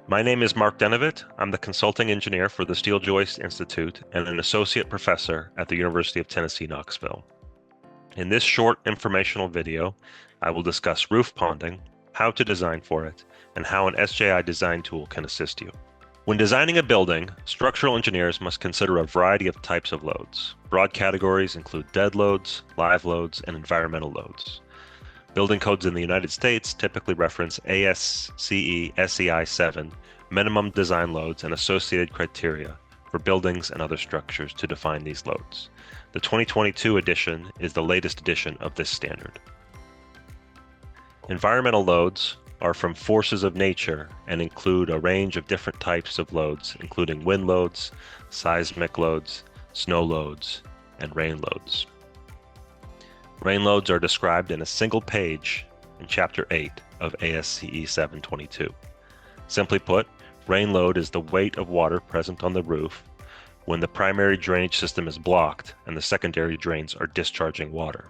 My name is Mark Denavit. I'm the consulting engineer for the Steel Joist Institute and an associate professor at the University of Tennessee, Knoxville. In this short informational video, I will discuss roof ponding, how to design for it, and how an SJI design tool can assist you. When designing a building, structural engineers must consider a variety of types of loads. Broad categories include dead loads, live loads, and environmental loads. Building codes in the United States typically reference ASCE SEI 7 minimum design loads and associated criteria for buildings and other structures to define these loads. The 2022 edition is the latest edition of this standard. Environmental loads are from forces of nature and include a range of different types of loads, including wind loads, seismic loads, snow loads, and rain loads. Rain loads are described in a single page in Chapter 8 of ASCE 722. Simply put, rain load is the weight of water present on the roof when the primary drainage system is blocked and the secondary drains are discharging water.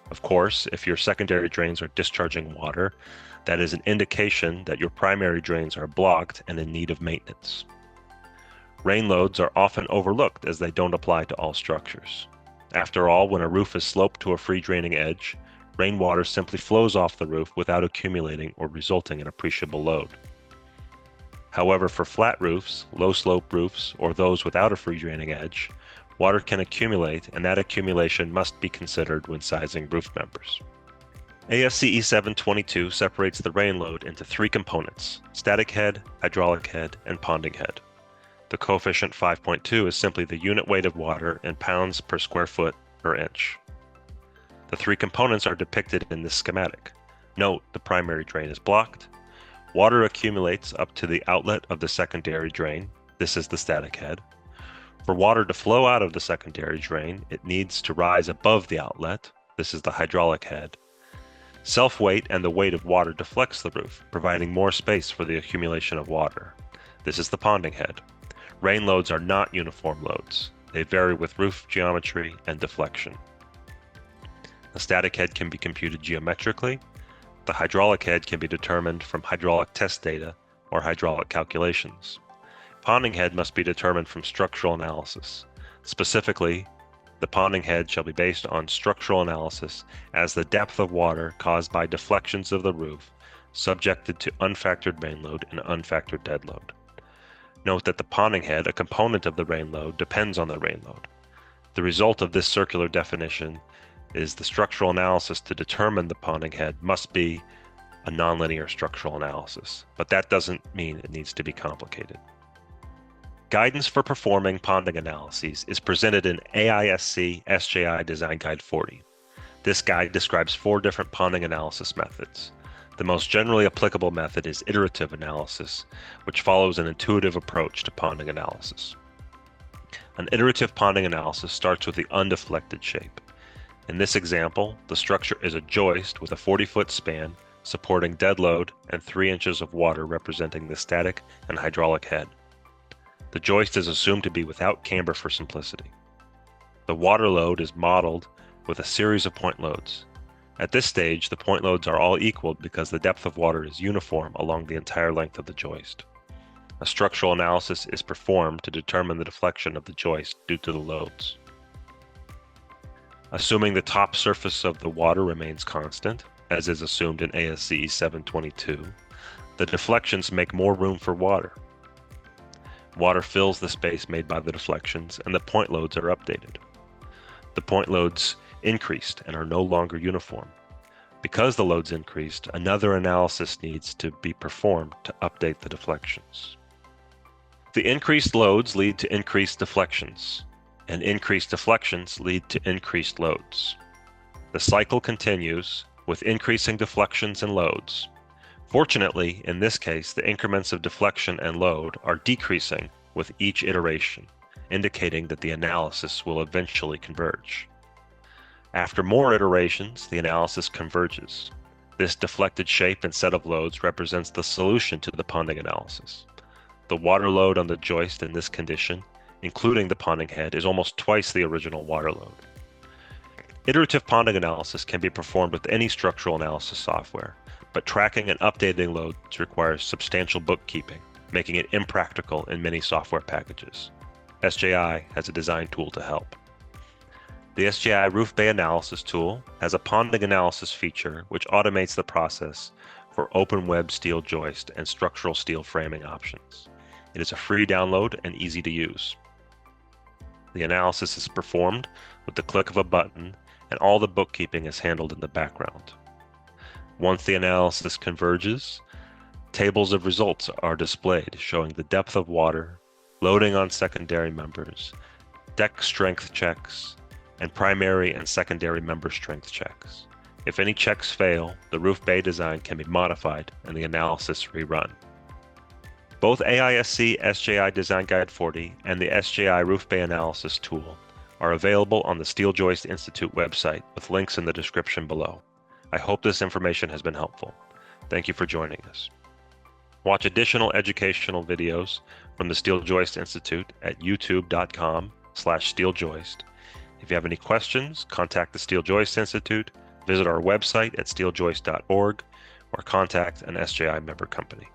Of course, if your secondary drains are discharging water, that is an indication that your primary drains are blocked and in need of maintenance. Rain loads are often overlooked as they don't apply to all structures. After all, when a roof is sloped to a free draining edge, rainwater simply flows off the roof without accumulating or resulting in appreciable load. However, for flat roofs, low slope roofs, or those without a free draining edge, water can accumulate, and that accumulation must be considered when sizing roof members. ASCE 722 separates the rain load into three components: static head, hydraulic head, and ponding head. The coefficient 5.2 is simply the unit weight of water in pounds per square foot per inch. The three components are depicted in this schematic. Note the primary drain is blocked. Water accumulates up to the outlet of the secondary drain. This is the static head. For water to flow out of the secondary drain, it needs to rise above the outlet. This is the hydraulic head. Self-weight and the weight of water deflects the roof, providing more space for the accumulation of water. This is the ponding head. Rain loads are not uniform loads. They vary with roof geometry and deflection. The static head can be computed geometrically. The hydraulic head can be determined from hydraulic test data or hydraulic calculations. Ponding head must be determined from structural analysis. Specifically, the ponding head shall be based on structural analysis as the depth of water caused by deflections of the roof subjected to unfactored rain load and unfactored dead load. Note that the ponding head, a component of the rain load, depends on the rain load. The result of this circular definition is the structural analysis to determine the ponding head must be a nonlinear structural analysis, but that doesn't mean it needs to be complicated. Guidance for performing ponding analyses is presented in AISC SJI Design Guide 40. This guide describes 4 different ponding analysis methods. The most generally applicable method is iterative analysis, which follows an intuitive approach to ponding analysis. An iterative ponding analysis starts with the undeflected shape. In this example, the structure is a joist with a 40-foot span supporting dead load and 3 inches of water representing the static and hydraulic head. The joist is assumed to be without camber for simplicity. The water load is modeled with a series of point loads. At this stage, the point loads are all equal because the depth of water is uniform along the entire length of the joist. A structural analysis is performed to determine the deflection of the joist due to the loads. Assuming the top surface of the water remains constant, as is assumed in ASCE 722, the deflections make more room for water. Water fills the space made by the deflections, and the point loads are updated. The point loads increased and are no longer uniform. Because the loads increased, another analysis needs to be performed to update the deflections. The increased loads lead to increased deflections, and increased deflections lead to increased loads. The cycle continues with increasing deflections and loads. Fortunately, in this case, the increments of deflection and load are decreasing with each iteration, indicating that the analysis will eventually converge. After more iterations, the analysis converges. This deflected shape and set of loads represents the solution to the ponding analysis. The water load on the joist in this condition, including the ponding head, is almost twice the original water load. Iterative ponding analysis can be performed with any structural analysis software, but tracking and updating loads requires substantial bookkeeping, making it impractical in many software packages. SJI has a design tool to help. The SJI Roof Bay Analysis tool has a ponding analysis feature which automates the process for open web steel joist and structural steel framing options. It is a free download and easy to use. The analysis is performed with the click of a button, and all the bookkeeping is handled in the background. Once the analysis converges, tables of results are displayed showing the depth of water, loading on secondary members, deck strength checks, and primary and secondary member strength checks. If any checks fail, the roof bay design can be modified and the analysis rerun. Both AISC SJI Design Guide 40 and the SJI Roof Bay Analysis tool are available on the Steel Joist Institute website with links in the description below. I hope this information has been helpful. Thank you for joining us. Watch additional educational videos from the Steel Joist Institute at youtube.com/steeljoist. If you have any questions, contact the Steel Joist Institute, visit our website at steeljoist.org, or contact an SJI member company.